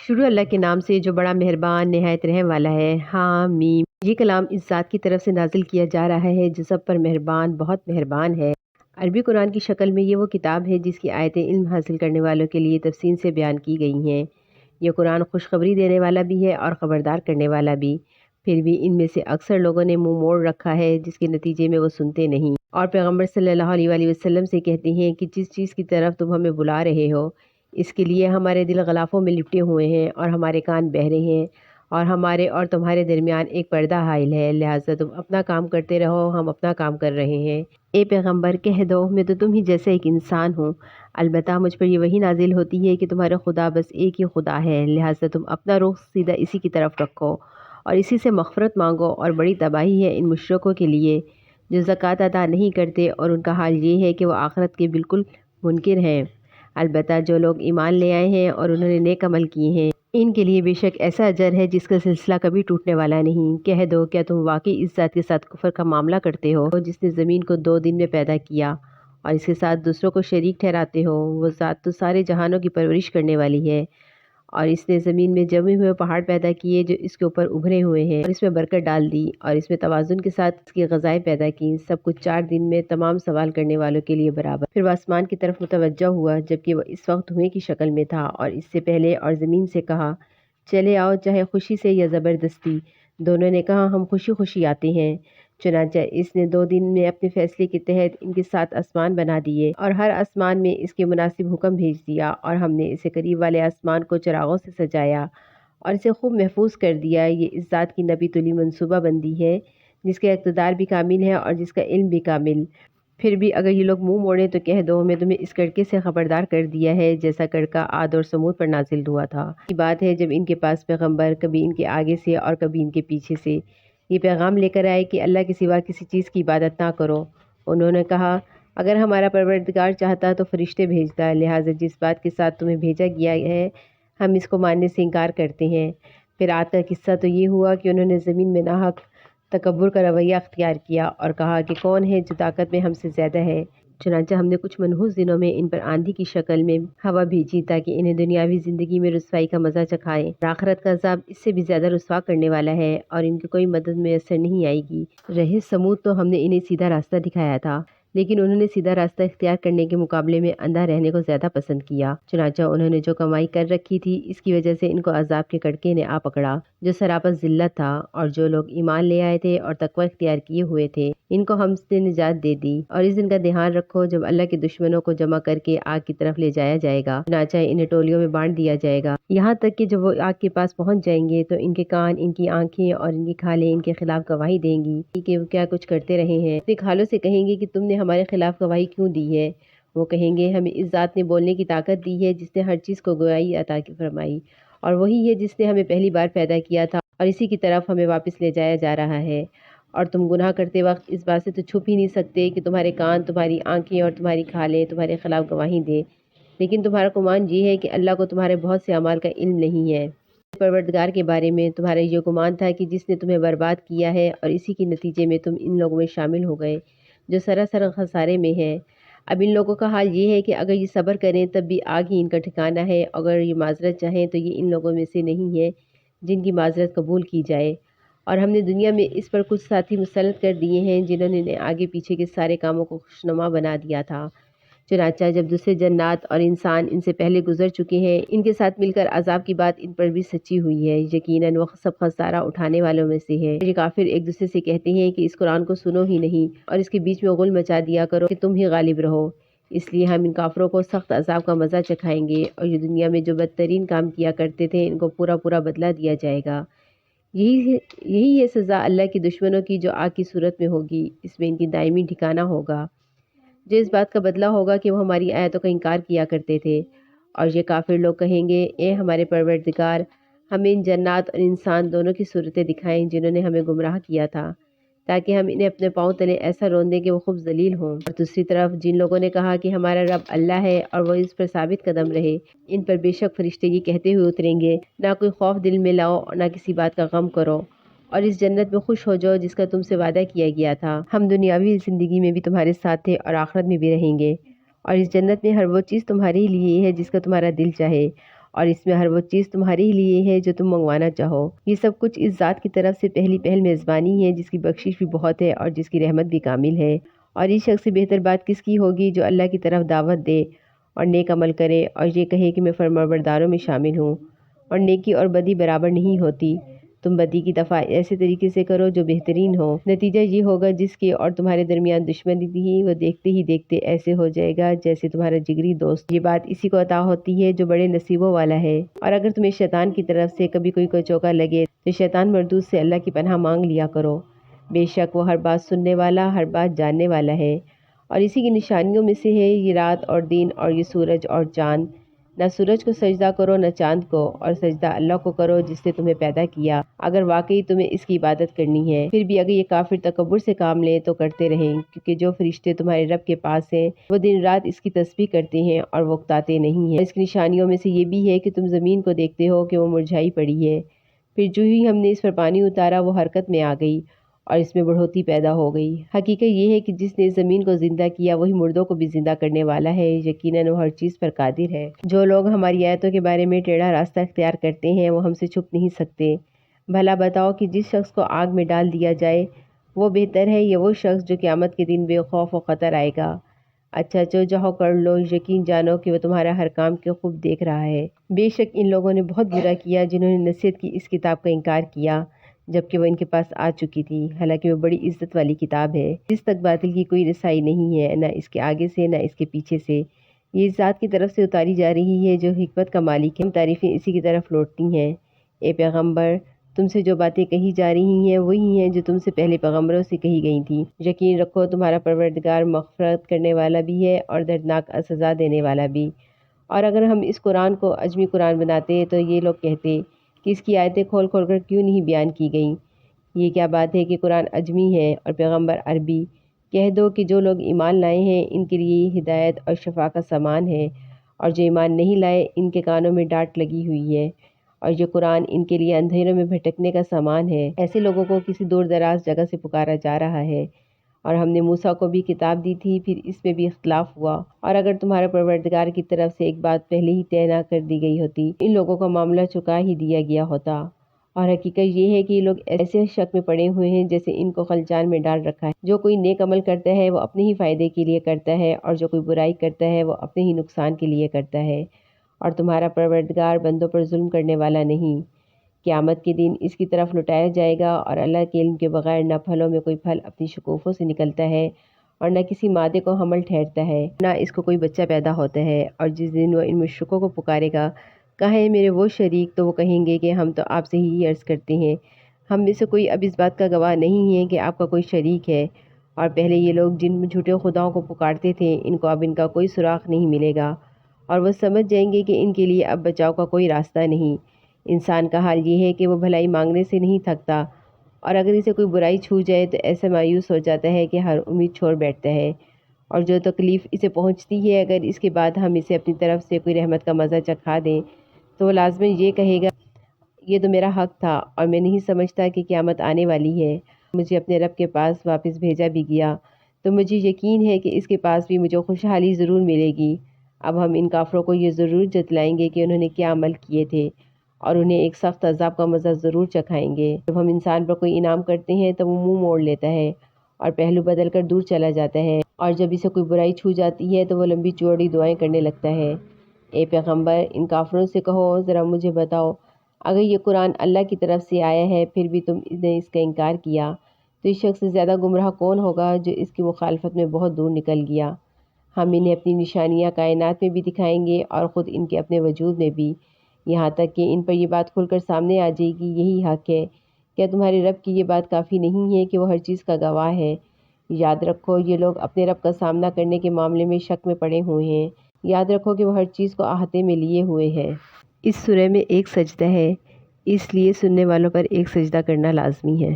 شروع اللہ کے نام سے جو بڑا مہربان نہایت رحم والا ہے۔ حامیم۔ یہ کلام اس ذات کی طرف سے نازل کیا جا رہا ہے جو سب پر مہربان بہت مہربان ہے۔ عربی قرآن کی شکل میں یہ وہ کتاب ہے جس کی آیتیں علم حاصل کرنے والوں کے لیے تفصیل سے بیان کی گئی ہیں۔ یہ قرآن خوشخبری دینے والا بھی ہے اور خبردار کرنے والا بھی۔ پھر بھی ان میں سے اکثر لوگوں نے منہ موڑ رکھا ہے جس کے نتیجے میں وہ سنتے نہیں اور پیغمبر صلی اللہ علیہ وآلہ وسلم سے کہتے ہیں کہ جس چیز کی طرف تم ہمیں بلا رہے ہو اس کے لیے ہمارے دل غلافوں میں لپٹے ہوئے ہیں اور ہمارے کان بہرے ہیں اور ہمارے اور تمہارے درمیان ایک پردہ حائل ہے، لہٰذا تم اپنا کام کرتے رہو، ہم اپنا کام کر رہے ہیں۔ اے پیغمبر کہہ دو میں تو تم ہی جیسا ایک انسان ہوں، البتہ مجھ پر یہ وحی نازل ہوتی ہے کہ تمہارا خدا بس ایک ہی خدا ہے، لہٰذا تم اپنا رخ سیدھا اسی کی طرف رکھو اور اسی سے مغفرت مانگو، اور بڑی تباہی ہے ان مشرکوں کے لیے جو زکوٰۃ ادا نہیں کرتے اور ان کا حال یہ ہے کہ وہ آخرت کے بالکل منکر ہیں۔ البتہ جو لوگ ایمان لے آئے ہیں اور انہوں نے نیک عمل کیے ہیں ان کے لیے بے شک ایسا اجر ہے جس کا سلسلہ کبھی ٹوٹنے والا نہیں۔ کہہ دو کیا تم واقعی اس ذات کے ساتھ کفر کا معاملہ کرتے ہو جس نے زمین کو 2 دن میں پیدا کیا اور اس کے ساتھ دوسروں کو شریک ٹھہراتے ہو؟ وہ ذات تو سارے جہانوں کی پرورش کرنے والی ہے، اور اس نے زمین میں جمے ہوئے پہاڑ پیدا کیے جو اس کے اوپر ابھرے ہوئے ہیں اور اس میں برکت ڈال دی اور اس میں توازن کے ساتھ اس کی غذائیں پیدا کی، سب کچھ 4 دن میں تمام سوال کرنے والوں کے لیے برابر۔ پھر وہ آسمان کی طرف متوجہ ہوا جبکہ وہ اس وقت دھوئیں کی شکل میں تھا اور اس سے پہلے اور زمین سے کہا چلے آؤ چاہے خوشی سے یا زبردستی۔ دونوں نے کہا ہم خوشی خوشی آتے ہیں۔ چنانچہ اس نے 2 دن میں اپنے فیصلے کے تحت ان کے 7 آسمان بنا دیے اور ہر آسمان میں اس کے مناسب حکم بھیج دیا، اور ہم نے اسے قریب والے آسمان کو چراغوں سے سجایا اور اسے خوب محفوظ کر دیا۔ یہ اس ذات کی نبی تلی منصوبہ بندی ہے جس کا اقتدار بھی کامل ہے اور جس کا علم بھی کامل۔ پھر بھی اگر یہ لوگ منہ موڑیں تو کہہ دو میں تمہیں اس کڑکے سے خبردار کر دیا ہے جیسا کڑکا عاد اور ثمود پر نازل ہوا تھا۔ یہ بات ہے جب ان کے پاس پیغمبر کبھی ان کے آگے سے اور کبھی ان کے پیچھے سے یہ پیغام لے کر آئے کہ اللہ کے سوا کسی چیز کی عبادت نہ کرو۔ انہوں نے کہا اگر ہمارا پروردگار چاہتا تو فرشتے بھیجتا، لہٰذا جس بات کے ساتھ تمہیں بھیجا گیا ہے ہم اس کو ماننے سے انکار کرتے ہیں۔ پھر عاد کا قصہ تو یہ ہوا کہ انہوں نے زمین میں ناحق تکبر کا رویہ اختیار کیا اور کہا کہ کون ہے جو طاقت میں ہم سے زیادہ ہے۔ چنانچہ ہم نے کچھ منحوس دنوں میں ان پر آندھی کی شکل میں ہوا بھیجی تاکہ انہیں دنیاوی زندگی میں رسوائی کا مزہ چکھائیں، اور آخرت کا عذاب اس سے بھی زیادہ رسوا کرنے والا ہے اور ان کی کوئی مدد میسر نہیں آئے گی۔ رہے ثمود تو ہم نے انہیں سیدھا راستہ دکھایا تھا لیکن انہوں نے سیدھا راستہ اختیار کرنے کے مقابلے میں اندھا رہنے کو زیادہ پسند کیا۔ چنانچہ انہوں نے جو کمائی کر رکھی تھی اس کی وجہ سے ان کو عذاب کے کڑکے نے آ پکڑا جو سراپا ذلت تھا، اور جو لوگ ایمان لے آئے تھے اور تقوی اختیار کیے ہوئے تھے ان کو ہم نے نجات دے دی۔ اور اس دن کا دھیان رکھو جب اللہ کے دشمنوں کو جمع کر کے آگ کی طرف لے جایا جائے گا، چنانچہ انہیں ٹولیوں میں بانٹ دیا جائے گا، یہاں تک کہ جب وہ آگ کے پاس پہنچ جائیں گے تو ان کے کان، ان کی آنکھیں اور ان کی کھالیں ان کے خلاف گواہی دیں گی کہ وہ کیا کچھ کرتے رہے ہیں۔ اپنی کھالوں سے کہیں گے کہ تم نے ہمارے خلاف گواہی کیوں دی ہے؟ وہ کہیں گے ہمیں اس ذات نے بولنے کی طاقت دی ہے جس نے ہر چیز کو گواہی عطا فرمائی، اور وہی ہے جس نے ہمیں پہلی بار پیدا کیا تھا اور اسی کی طرف ہمیں واپس لے جایا جا رہا ہے۔ اور تم گناہ کرتے وقت اس بات سے تو چھپ ہی نہیں سکتے کہ تمہارے کان، تمہاری آنکھیں اور تمہاری کھالیں تمہارے خلاف گواہی دیں، لیکن تمہارا گمان یہ ہے کہ اللہ کو تمہارے بہت سے اعمال کا علم نہیں ہے۔ پروردگار کے بارے میں تمہارا یہ گمان تھا کہ جس نے تمہیں برباد کیا ہے اور اسی کے نتیجے میں تم ان لوگوں میں شامل ہو گئے جو سراسر خسارے میں ہیں۔ اب ان لوگوں کا حال یہ ہے کہ اگر یہ صبر کریں تب بھی آگ ہی ان کا ٹھکانہ ہے، اگر یہ معذرت چاہیں تو یہ ان لوگوں میں سے نہیں ہے جن کی معذرت قبول کی جائے۔ اور ہم نے دنیا میں اس پر کچھ ساتھی مسلط کر دیے ہیں جنہوں نے آگے پیچھے کے سارے کاموں کو خوشنما بنا دیا تھا۔ چنانچہ جب دوسرے جنات اور انسان ان سے پہلے گزر چکے ہیں ان کے ساتھ مل کر عذاب کی بات ان پر بھی سچی ہوئی ہے، یقیناً وہ سب خسارہ اٹھانے والوں میں سے ہے۔ یہ کافر ایک دوسرے سے کہتے ہیں کہ اس قرآن کو سنو ہی نہیں اور اس کے بیچ میں غل مچا دیا کرو کہ تم ہی غالب رہو، اس لیے ہم ان کافروں کو سخت عذاب کا مزہ چکھائیں گے، اور یہ دنیا میں جو بدترین کام کیا کرتے تھے ان کو پورا پورا بدلہ دیا جائے گا۔ یہی ہے سزا اللہ کے دشمنوں کی جو آگ کی صورت میں ہوگی، اس میں ان کی دائمی ٹھکانہ ہوگا، جو اس بات کا بدلہ ہوگا کہ وہ ہماری آیتوں کا انکار کیا کرتے تھے۔ اور یہ کافر لوگ کہیں گے اے ہمارے پروردگار ہمیں ان جنات اور انسان دونوں کی صورتیں دکھائیں جنہوں نے ہمیں گمراہ کیا تھا، تاکہ ہم انہیں اپنے پاؤں تلے ایسا رون دیں کہ وہ خوب ذلیل ہوں۔ اور دوسری طرف جن لوگوں نے کہا کہ ہمارا رب اللہ ہے اور وہ اس پر ثابت قدم رہے، ان پر بے شک فرشتے یہ کہتے ہوئے اتریں گے نہ کوئی خوف دل میں لاؤ اور نہ کسی بات کا غم کرو، اور اس جنت میں خوش ہو جاؤ جس کا تم سے وعدہ کیا گیا تھا، ہم دنیاوی زندگی میں بھی تمہارے ساتھ تھے اور آخرت میں بھی رہیں گے، اور اس جنت میں ہر وہ چیز تمہارے لیے ہے جس کا تمہارا دل چاہے، اور اس میں ہر وہ چیز تمہارے ہی لیے ہے جو تم منگوانا چاہو۔ یہ سب کچھ اس ذات کی طرف سے پہلی پہل میزبانی ہے جس کی بخشش بھی بہت ہے اور جس کی رحمت بھی کامل ہے۔ اور اس شخص سے بہتر بات کس کی ہوگی جو اللہ کی طرف دعوت دے اور نیک عمل کرے اور یہ کہے کہ میں فرمانبرداروں میں شامل ہوں۔ اور نیکی اور بدی برابر نہیں ہوتی، تم بدی کی دفع ایسے طریقے سے کرو جو بہترین ہو، نتیجہ یہ ہوگا جس کے اور تمہارے درمیان دشمنی تھی وہ دیکھتے ہی دیکھتے ایسے ہو جائے گا جیسے تمہارا جگری دوست۔ یہ بات اسی کو عطا ہوتی ہے جو بڑے نصیبوں والا ہے۔ اور اگر تمہیں شیطان کی طرف سے کبھی کوئی چوکا لگے تو شیطان مردود سے اللہ کی پناہ مانگ لیا کرو، بے شک وہ ہر بات سننے والا ہر بات جاننے والا ہے۔ اور اسی کی نشانیوں میں سے ہے یہ رات اور دن اور یہ سورج اور چاند، نہ سورج کو سجدہ کرو نہ چاند کو، اور سجدہ اللہ کو کرو جس نے تمہیں پیدا کیا اگر واقعی تمہیں اس کی عبادت کرنی ہے۔ پھر بھی اگر یہ کافر تکبر سے کام لیں تو کرتے رہیں، کیونکہ جو فرشتے تمہارے رب کے پاس ہیں وہ دن رات اس کی تسبیح کرتے ہیں اور وہ اکتاتے نہیں ہیں۔ اس کی نشانیوں میں سے یہ بھی ہے کہ تم زمین کو دیکھتے ہو کہ وہ مرجھائی پڑی ہے، پھر جو ہی ہم نے اس پر پانی اتارا وہ حرکت میں آ گئی اور اس میں بڑھوتری پیدا ہو گئی۔ حقیقت یہ ہے کہ جس نے زمین کو زندہ کیا وہی مردوں کو بھی زندہ کرنے والا ہے، یقیناً وہ ہر چیز پر قادر ہے۔ جو لوگ ہماری آیتوں کے بارے میں ٹیڑھا راستہ اختیار کرتے ہیں وہ ہم سے چھپ نہیں سکتے۔ بھلا بتاؤ کہ جس شخص کو آگ میں ڈال دیا جائے وہ بہتر ہے یا وہ شخص جو قیامت کے دن بے خوف و خطر آئے گا؟ اچھا جو چاہو کر لو، یقین جانو کہ وہ تمہارا ہر کام کے خوب دیکھ رہا ہے۔ بے شک ان لوگوں نے بہت برا کیا جنہوں نے نصیحت کی اس کتاب کا انکار کیا جبکہ وہ ان کے پاس آ چکی تھی، حالانکہ وہ بڑی عزت والی کتاب ہے جس تک باطل کی کوئی رسائی نہیں ہے، نہ اس کے آگے سے نہ اس کے پیچھے سے۔ یہ اس ذات کی طرف سے اتاری جا رہی ہے جو حکمت کا مالک ہے، تعریفیں اسی کی طرف لوٹتی ہیں۔ اے پیغمبر، تم سے جو باتیں کہی جا رہی ہیں وہی ہیں جو تم سے پہلے پیغمبروں سے کہی گئی تھیں۔ یقین رکھو تمہارا پروردگار مغفرت کرنے والا بھی ہے اور دردناک سزا دینے والا بھی۔ اور اگر ہم اس قرآن کو عجمی قرآن بناتے تو یہ لوگ کہتے کہ اس کی آیتیں کھول کھول کر کیوں نہیں بیان کی گئیں؟ یہ کیا بات ہے کہ قرآن عجمی ہے اور پیغمبر عربی؟ کہہ دو کہ جو لوگ ایمان لائے ہیں ان کے لیے ہدایت اور شفا کا سامان ہے، اور جو ایمان نہیں لائے ان کے کانوں میں ڈانٹ لگی ہوئی ہے، اور یہ قرآن ان کے لیے اندھیروں میں بھٹکنے کا سامان ہے۔ ایسے لوگوں کو کسی دور دراز جگہ سے پکارا جا رہا ہے، اور ہم نے موسیٰ کو بھی کتاب دی تھی، پھر اس میں بھی اختلاف ہوا۔ اور اگر تمہارے پروردگار کی طرف سے ایک بات پہلے ہی طے نہ کر دی گئی ہوتی ان لوگوں کا معاملہ چکا ہی دیا گیا ہوتا۔ اور حقیقت یہ ہے کہ یہ لوگ ایسے شک میں پڑے ہوئے ہیں جیسے ان کو خلجان میں ڈال رکھا ہے۔ جو کوئی نیک عمل کرتا ہے وہ اپنے ہی فائدے کے لیے کرتا ہے، اور جو کوئی برائی کرتا ہے وہ اپنے ہی نقصان کے لیے کرتا ہے، اور تمہارا پروردگار بندوں پر ظلم کرنے والا نہیں۔ قیامت کے دن اس کی طرف لوٹایا جائے گا اور اللہ کے علم کے بغیر نہ پھلوں میں کوئی پھل اپنی شکوفوں سے نکلتا ہے اور نہ کسی مادے کو حمل ٹھہرتا ہے، نہ اس کو کوئی بچہ پیدا ہوتا ہے۔ اور جس دن وہ ان مشرکوں کو پکارے گا کہیں میرے وہ شریک، تو وہ کہیں گے کہ ہم تو آپ سے ہی عرض کرتے ہیں، ہم میں سے کوئی اب اس بات کا گواہ نہیں ہے کہ آپ کا کوئی شریک ہے۔ اور پہلے یہ لوگ جن جھوٹے خداؤں کو پکارتے تھے ان کو اب ان کا کوئی سراغ نہیں ملے گا، اور وہ سمجھ جائیں گے کہ ان کے لیے اب بچاؤ کا کوئی راستہ نہیں۔ انسان کا حال یہ ہے کہ وہ بھلائی مانگنے سے نہیں تھکتا، اور اگر اسے کوئی برائی چھو جائے تو ایسا مایوس ہو جاتا ہے کہ ہر امید چھوڑ بیٹھتا ہے۔ اور جو تکلیف اسے پہنچتی ہے اگر اس کے بعد ہم اسے اپنی طرف سے کوئی رحمت کا مزہ چکھا دیں تو وہ لازماً یہ کہے گا یہ تو میرا حق تھا اور میں نہیں سمجھتا کہ قیامت آنے والی ہے۔ مجھے اپنے رب کے پاس واپس بھیجا بھی گیا تو مجھے یقین ہے کہ اس کے پاس بھی مجھے خوشحالی ضرور ملے گی۔ اب ہم ان کافروں کو یہ ضرور جتلائیں گے کہ انہوں نے کیا عمل کیے تھے، اور انہیں ایک سخت عذاب کا مزہ ضرور چکھائیں گے۔ جب ہم انسان پر کوئی انعام کرتے ہیں تو وہ منہ موڑ لیتا ہے اور پہلو بدل کر دور چلا جاتا ہے، اور جب اسے کوئی برائی چھو جاتی ہے تو وہ لمبی چوڑی دعائیں کرنے لگتا ہے۔ اے پیغمبر، ان کافروں سے کہو ذرا مجھے بتاؤ، اگر یہ قرآن اللہ کی طرف سے آیا ہے پھر بھی تم نے اس کا انکار کیا تو اس شخص سے زیادہ گمراہ کون ہوگا جو اس کی مخالفت میں بہت دور نکل گیا۔ ہم انہیں اپنی نشانیاں کائنات میں بھی دکھائیں گے اور خود ان کے اپنے وجود میں بھی، یہاں تک کہ ان پر یہ بات کھل کر سامنے آ جائے گی یہی حق ہے۔ کیا تمہارے رب کی یہ بات کافی نہیں ہے کہ وہ ہر چیز کا گواہ ہے؟ یاد رکھو یہ لوگ اپنے رب کا سامنا کرنے کے معاملے میں شک میں پڑے ہوئے ہیں۔ یاد رکھو کہ وہ ہر چیز کو احاطے میں لیے ہوئے ہے۔ اس سورہ میں ایک سجدہ ہے، اس لیے سننے والوں پر ایک سجدہ کرنا لازمی ہے۔